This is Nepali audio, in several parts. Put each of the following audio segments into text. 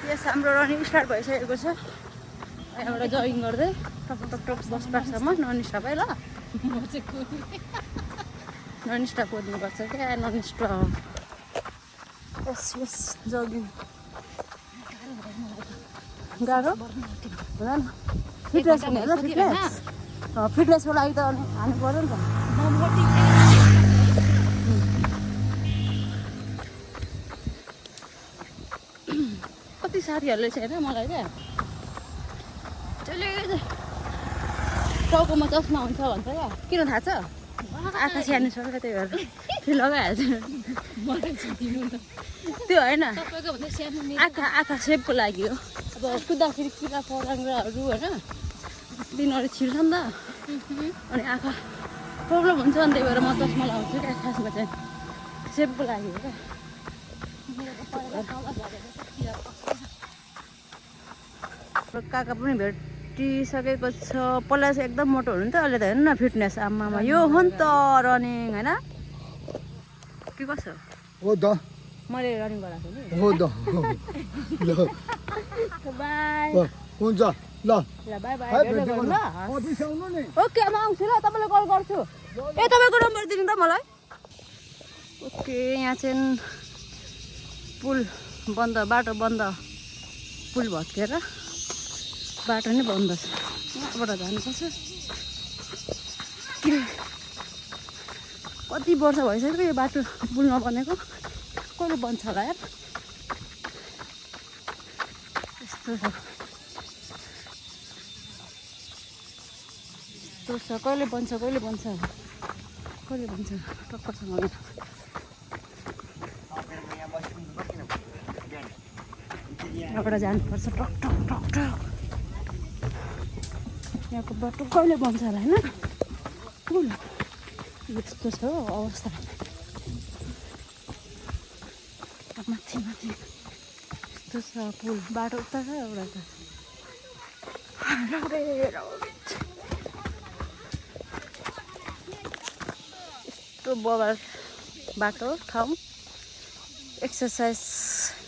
यस हाम्रो रनिङ स्टार्ट भइसकेको छ यहाँबाट जगिङ गर्दै टक टक टक बस पार्कसम्म नन स्टप है ल नन स्टप कुद्नुपर्छ क्या नन स्टप यस यस जगिङ गाह्रो हुँदैन फिटनेस हुने होइन फिटनेसको लागि त हाल्नु पऱ्यो नि त कति साथीहरूले चाहिँ होइन मलाई क्या जसले टाउकोमा चस्मा हुन्छ भन्छ क्या किन थाहा छ आँखा सानो छ क्या त्यही भएर त्यो लगाइहाल्छ त्यो होइन आँखा सेपको लागि हो अब कुद्दाखेरि किरा फराङ्ग्राहरू होइन तिनीहरू छिर्छ नि त अनि आँखा प्रब्लम हुन्छ अनि त्यही भएर म चस्मा लगाउँछु क्या खासमा चाहिँ सेपको लागि हो क्या काका पनि भेटिसकेको छ पहिला चाहिँ एकदम मोटो हुनुहुन्थ्यो अहिले त हेर्नु न फिटनेस आमामा यो हो नि त रनिङ होइन के कसो हो त मैले रनिङ गराएको नि हो त बाई हुन्छ ल बाई बाई ओके म आउँछु ल तपाईँलाई कल गर्छु ए तपाईँको नम्बर दिनु त मलाई ओके यहाँ चाहिँ पुल बन्द बाटो बन्द पुल भत्केर बाटो नै बन्द छ यहाँबाट जानुपर्छ कति वर्ष भइसक्यो यो बाटो पुल नबनेको कहिले बन्छ होला यार यस्तो छ यस्तो छ कहिले बन्छ टक्कसँग यहाँबाट जानुपर्छ टक टक टक टक यहाँको बाटो कहिले बन्छ होला होइन पुल यस्तो छ अवस्था माथि यस्तो छ पुल बाटो उता छ एउटा त यस्तो बगार बाटो ठाउँ एक्सर्साइजको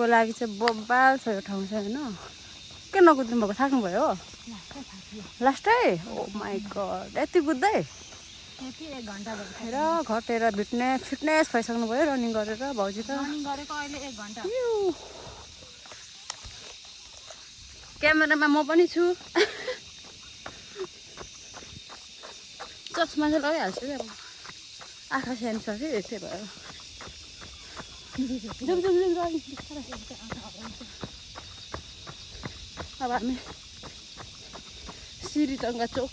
लागि चाहिँ बबाल छ यो ठाउँ चाहिँ होइन के नकुद्नु भएको थाक्नुभयो हो लास्टै ओ माई गड यति कुद्दै एक घन्टा र घटेर फिटनेस भइसक्नु भयो रनिङ गरेर भाउजू त क्यामेरामा म पनि छु चस्मा चाहिँ लगाइहाल्छु क्या आँखा सानो छ कि त्यही भएर अब हामी सिरिचङ्गा चोक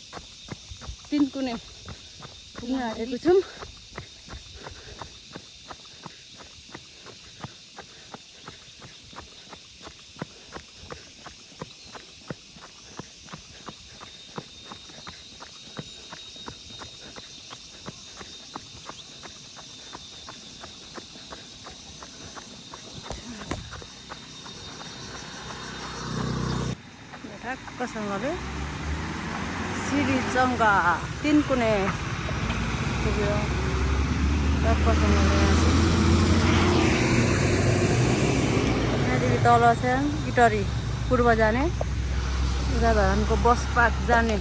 3 कुने पुग्न आएको छौँ ठ्याक्कसँगले सिरिचङ्गा 3 कुने पुग्यो ठ्याक्कसँगले यहाँदेखि तल चाहिँ इटरी पूर्व जाने उता धरानको बस पार्क जाने